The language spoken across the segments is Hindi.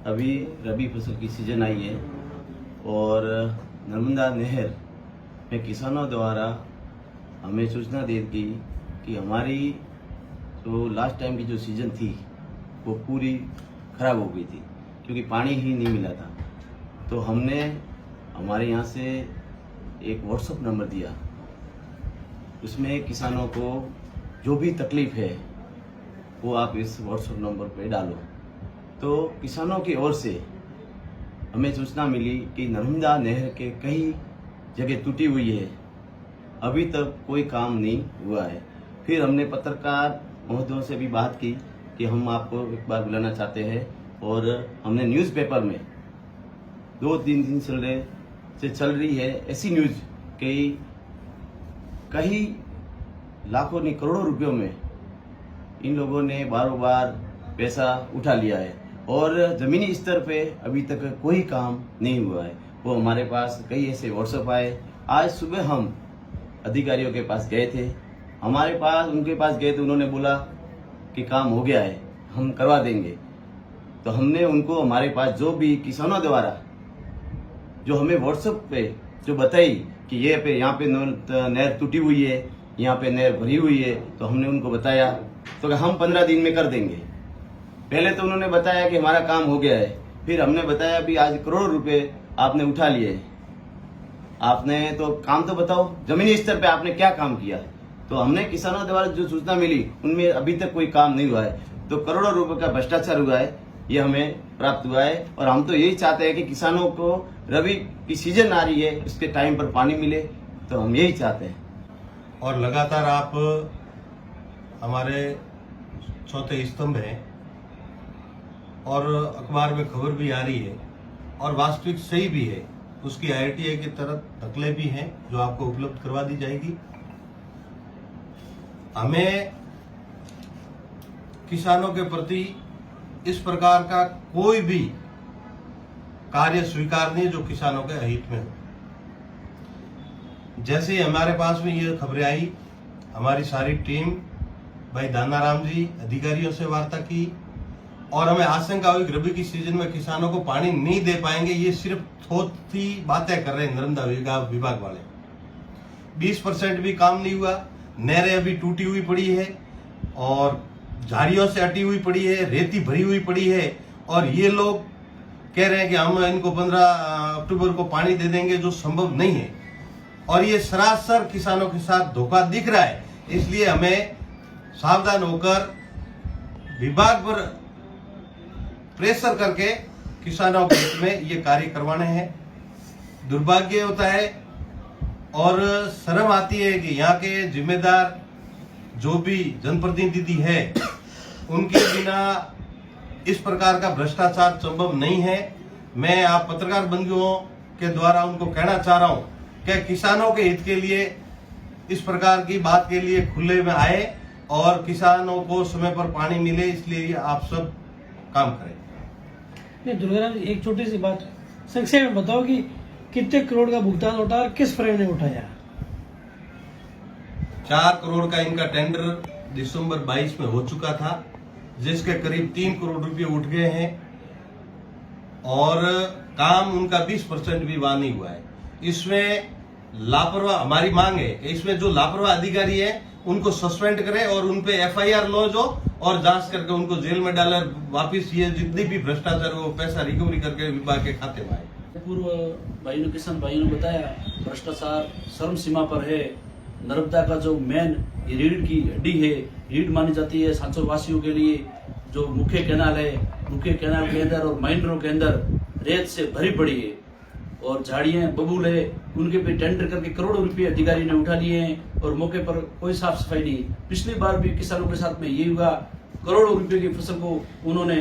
अभी रबी फसल की सीजन आई है और नर्मदा नहर में किसानों द्वारा हमें सूचना दी थी कि हमारी जो लास्ट टाइम की जो सीजन थी वो पूरी खराब हो गई थी क्योंकि पानी ही नहीं मिला था। तो हमने हमारे यहाँ से एक व्हाट्सएप नंबर दिया, उसमें किसानों को जो भी तकलीफ है वो आप इस व्हाट्सएप नंबर पे डालो। तो किसानों की ओर से हमें सूचना मिली कि नर्मदा नहर के कई जगह टूटी हुई है, अभी तक कोई काम नहीं हुआ है। फिर हमने पत्रकार महोदयों से भी बात की कि हम आपको एक बार बुलाना चाहते हैं और हमने न्यूज़पेपर में 2-3 दिन से चल रही है ऐसी न्यूज़ कि कई लाखों नहीं करोड़ों रुपयों में इन लोगों ने बारों बार पैसा उठा लिया है और ज़मीनी स्तर पे अभी तक कोई काम नहीं हुआ है। वो हमारे पास कई ऐसे व्हाट्सएप आए। आज सुबह हम अधिकारियों के पास गए थे, उनके पास गए तो उन्होंने बोला कि काम हो गया है, हम करवा देंगे। तो हमने उनको हमारे पास जो भी किसानों द्वारा जो हमें व्हाट्सएप पे जो बताई कि ये पे यहाँ पे नहर टूटी हुई है, यहाँ पे नहर भरी हुई है, तो हमने उनको बताया तो कि हम 15 दिन में कर देंगे। पहले तो उन्होंने बताया कि हमारा काम हो गया है, फिर हमने बताया भी आज करोड़ों रुपए आपने उठा लिए, आपने तो काम तो बताओ जमीनी स्तर पे आपने क्या काम किया। तो हमने किसानों द्वारा जो सूचना मिली उनमें अभी तक कोई काम नहीं हुआ है, तो करोड़ों रुपए का भ्रष्टाचार हुआ है, ये हमें प्राप्त हुआ है। और हम तो यही चाहते हैं कि किसानों को रबी की सीजन आ रही है, उसके टाइम पर पानी मिले, तो हम यही चाहते हैं। और लगातार आप हमारे चौथे स्तंभ हैं और अखबार में खबर भी आ रही है और वास्तविक सही भी है, उसकी IRTA की तरफ नकलें भी हैं जो आपको उपलब्ध करवा दी जाएगी। हमें किसानों के प्रति इस प्रकार का कोई भी कार्य स्वीकार नहीं जो किसानों के अहित में हो। जैसे ही हमारे पास में ये खबरें आई, हमारी सारी टीम भाई दानाराम जी अधिकारियों से वार्ता की और हमें आशंका हुई रबी की सीजन में किसानों को पानी नहीं दे पाएंगे, ये सिर्फ थोथी बातें कर रहे हैं नर्मदा विभाग वाले। 20% भी काम नहीं हुआ, नहरें अभी टूटी हुई पड़ी है और झाड़ियों से अटी हुई पड़ी है, रेती भरी हुई पड़ी है और ये लोग कह रहे हैं कि हम इनको 15 अक्टूबर को पानी दे देंगे, जो संभव नहीं है। और ये सरासर किसानों के साथ धोखा दिख रहा है, इसलिए हमें सावधान होकर विभाग पर प्रेशर करके किसानों के हित में ये कार्य करवाने हैं। दुर्भाग्य होता है और शर्म आती है कि यहाँ के जिम्मेदार जो भी जनप्रतिनिधि है उनके बिना इस प्रकार का भ्रष्टाचार संभव नहीं है। मैं आप पत्रकार बंधुओं के द्वारा उनको कहना चाह रहा हूं कि किसानों के हित के लिए इस प्रकार की बात के लिए खुले में आए और किसानों को समय पर पानी मिले, इसलिए आप सब काम करें। दुर्गाराम जी, एक छोटी सी बात संक्षेप में बताओ कि कितने करोड़ का भुगतान उठा और किस फ्रेम ने उठाया? 4 करोड़ का इनका टेंडर दिसंबर 22 में हो चुका था, जिसके करीब 3 करोड़ रुपए उठ गए हैं और काम उनका 20% भी वहां नहीं हुआ है। इसमें लापरवाह, हमारी मांग है कि इसमें जो लापरवाह अधिकारी है उनको सस्पेंड करें और उनपे FIR लॉन्च हो और जांच करके उनको जेल में डाले, वापिस ये जितनी भी भ्रष्टाचार वो पैसा रिकवरी करके विभाग के खाते में आए। पूर्व भाइयों किसान भाइयों ने बताया भ्रष्टाचार चरम सीमा पर है। नर्मदा का जो मेन ये रीढ़ की हड्डी है, रीढ़ मानी जाती है सांचौर वासियों के लिए। जो मुख्य कैनाल है, मुख्य कैनाल के अंदर और माइंडरों के अंदर रेत से भरी पड़ी है और झाड़ियां बबूल है, उनके पे टेंडर करके करोड़ों रुपए अधिकारी ने उठा लिए हैं और मौके पर कोई साफ सफाई नहीं। पिछली बार भी किसानों के साथ में यही हुआ, करोड़ों रुपए की फसल को उन्होंने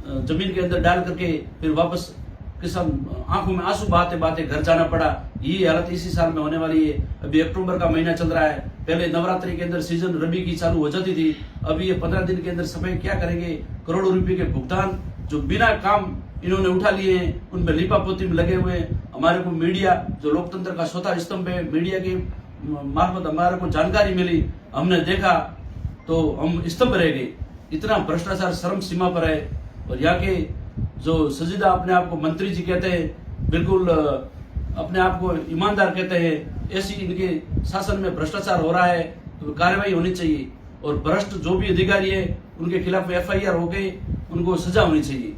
जमीन के अंदर डाल करके फिर वापस किसान आंखों में आंसू बहाते घर जाना पड़ा। ये हालत इसी साल में होने वाली है। अभी अक्टूबर का महीना चल रहा है, पहले नवरात्रि के अंदर सीजन रबी की चालू हो जाती थी, अभी ये 15 दिन के अंदर सफाई क्या करेंगे? करोड़ों रुपए के भुगतान जो बिना काम इन्होंने उठा लिए हैं, उनमें लिपापोती में लगे हुए हैं। हमारे को मीडिया जो लोकतंत्र का चौथा स्तंभ है, मीडिया के मार्फत हमारे को जानकारी मिली, हमने देखा तो हम स्तंभ रह गए। इतना भ्रष्टाचार शर्म सीमा पर है और यहाँ के जो सजीदा अपने आप को मंत्री जी कहते हैं, बिल्कुल अपने आप को ईमानदार कहते हैं, ऐसी इनके शासन में भ्रष्टाचार हो रहा है तो कार्रवाई होनी चाहिए। और भ्रष्ट जो भी अधिकारी है उनके खिलाफ FIR हो गई, उनको सजा होनी चाहिए।